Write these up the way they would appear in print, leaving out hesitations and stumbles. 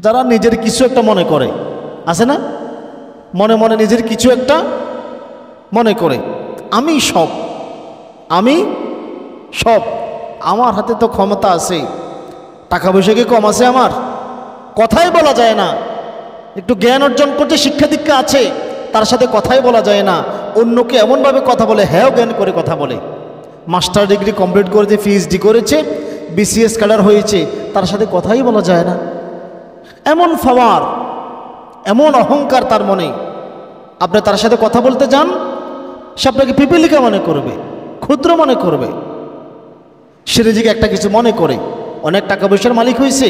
যারা নিজের কিছু একটা মনে করে, আছে না, মনে মনে নিজের কিছু একটা মনে করে, আমি সব, আমি সব, আমার হাতে তো ক্ষমতা আছে, টাকা পয়সা কি কম আছে আমার? কথাই বলা যায় না। একটু জ্ঞান অর্জন করতে শিক্ষা দীক্ষা আছে, তার সাথে কথাই বলা যায় না। অন্যকে এমনভাবে কথা বলে, হ্যাঁ জ্ঞান করে কথা বলে, মাস্টার ডিগ্রি কমপ্লিট করেছে, পিএইচডি করেছে, বিসিএস ক্যাডার হয়েছে, তার সাথে কথাই বলা যায় না। এমন পাওয়ার, এমন অহংকার তার মনে, আপনি তার সাথে কথা বলতে যান, সে আপনাকে পিপিলিকা মনে করবে, ক্ষুদ্র মনে করবে, সে নিজেকে একটা কিছু মনে করে, অনেক টাকা পয়সার মালিক হয়েছে,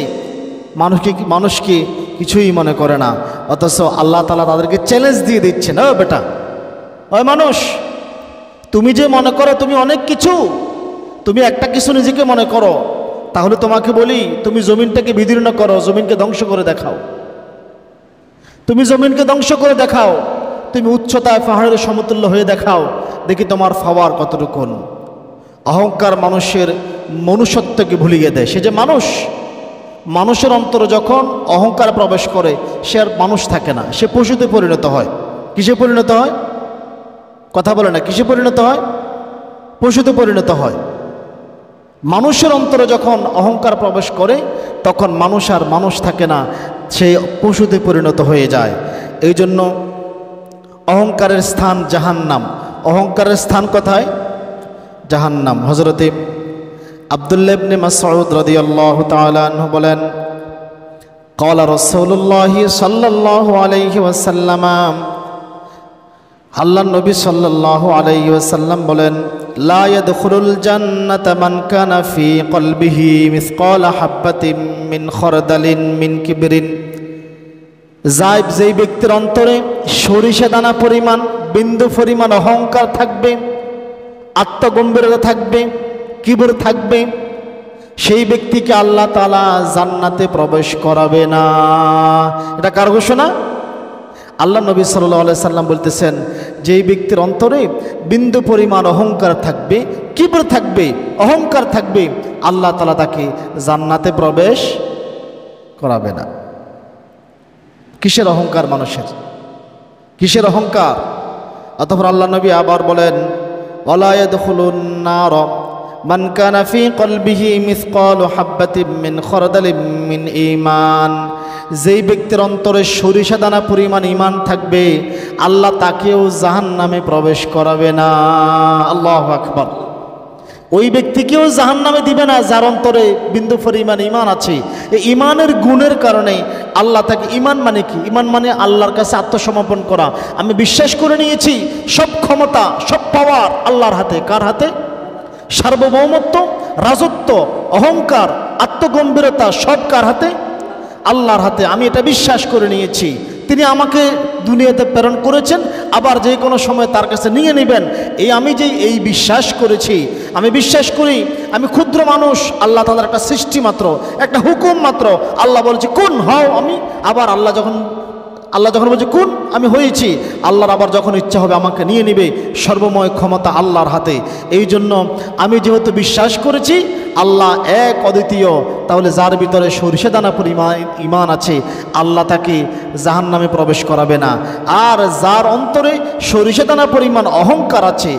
মানুষকে কিছুই মনে করে না। অথচ আল্লাহ তাআলা তাদেরকে চ্যালেঞ্জ দিয়ে দিচ্ছেন, ও বেটা, ওই মানুষ, তুমি যে মনে করো তুমি অনেক কিছু, তুমি একটা কিছু নিজেকে মনে করো, তাহলে তোমাকে বলি, তুমি জমিনটাকে বিদীর্ণ করো, জমিনকে ধ্বংস করে দেখাও, তুমি জমিনকে ধ্বংস করে দেখাও, তুমি উচ্চতায় পাহাড়ের সমতুল্য হয়ে দেখাও, দেখি তোমার পাওয়ার কতটুকু। অহংকার মানুষের মনুষ্যত্বকে ভুলিয়ে দেয়। সে যে মানুষ, মানুষের অন্তরে যখন অহংকার প্রবেশ করে, সে আর মানুষ থাকে না, সে পশুতে পরিণত হয়। কিসে পরিণত হয়? কথা বলে না, কিসে পরিণত হয়? পশুতে পরিণত হয়। মানুষের অন্তরে যখন অহংকার প্রবেশ করে, তখন মানুষ আর মানুষ থাকে না, সে পশুতে পরিণত হয়ে যায়। এই জন্য অহংকারের স্থান জাহান্নাম। অহংকারের স্থান কোথায়? জাহান্নাম। হযরতে আব্দুল্লাহ ইবনে মাসউদ রাদিয়াল্লাহু তাআলা আনহু বলেন, ক্বালা রাসূলুল্লাহ সাল্লাল্লাহু আলাইহি ওয়াসাল্লাম, আল্লাহর নবী সাল্লাল্লাহু আলাইহি ওয়াসাল্লাম বলেন, লা ইয়াদখুলুল জান্নাতা মান কানা ফি কলবিহি মিসকালা হাববাতিন মিন খরদালিন মিন কিবরিন। যেই ব্যক্তির অন্তরে সরিষা দানা পরিমাণ, বিন্দু পরিমাণ অহংকার থাকবে, আত্মগম্ভীরতা থাকবে, কিবর থাকবে, সেই ব্যক্তিকে আল্লাহ তাআলা জান্নাতে প্রবেশ করাবে না। এটা কার ঘোষণা? আল্লাহ নবী সাল্লাল্লাহু আলাইহি সাল্লাম বলতেছেন, যেই ব্যক্তির অন্তরে বিন্দু পরিমাণ অহংকার থাকবে, কিবর থাকবে, অহংকার থাকবে, আল্লাহ তাআলা তাকে জান্নাতে প্রবেশ করাবে না। কিসের অহংকার মানুষের? কিসের অহংকার? অতঃপর আল্লাহ নবী আবার বলেন, ওয়ালা ইয়াদখুলুন নার মান কানা ফি কলবিহি মিসকালু হাববাতিন মিন খরদালিন মিন ঈমান। যেই ব্যক্তির অন্তরে সরিষা দানা পরিমাণ ঈমান থাকবে, আল্লাহ তাকেও জাহান্নামে প্রবেশ করাবে না। আল্লাহু আকবার। ওই ব্যক্তিকেও জাহান্নামে দিবে না যার অন্তরে বিন্দু পরিমাণ ঈমান আছে। এই ঈমানের গুণের কারণে আল্লাহ তাকে, ঈমান মানে কি? ঈমান মানে আল্লাহর কাছে আত্মসমর্পণ করা। আমি বিশ্বাস করে নিয়েছি সব ক্ষমতা, সব পাওয়ার আল্লাহর হাতে। কার হাতে? সার্বভৌমত্ব, রাজত্ব, অহংকার, আত্মগম্ভীরতা সব কার হাতে? আল্লাহর হাতে। আমি এটা বিশ্বাস করে নিয়েছি, তিনি আমাকে দুনিয়াতে প্রেরণ করেছেন, আবার যে কোনো সময় তার কাছে নিয়ে নেবেন। আমি এই বিশ্বাস করেছি, আমি বিশ্বাস করি আমি ক্ষুদ্র মানুষ, আল্লাহ তাআলার একটা সৃষ্টি মাত্র, একটা হুকুম মাত্র। আল্লাহ বলছে কুন হও, আমি আবার আল্লাহ যখন বলছে কুন, আমি হয়েছি। আল্লাহর আবার যখন ইচ্ছা হবে আমাকে নিয়ে নেবে। সর্বময় ক্ষমতা আল্লাহর হাতে। এই জন্য আমি যেহেতু বিশ্বাস করেছি আল্লাহ এক অদ্বিতীয়, তাহলে যার ভিতরে সরিষা দানা পরিমাণ ঈমান আছে, আল্লাহ তাকে জাহান্নামে প্রবেশ করাবে না। আর যার অন্তরে সরিষা দানা পরিমাণ অহংকার আছে,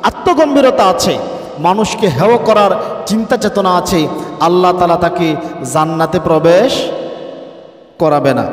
আত্মগম্ভীরতা আছে, মানুষকে হেয় করার চিন্তা চেতনা আছে, আল্লাহ তাআলা তাকে জান্নাতে প্রবেশ করাবে না।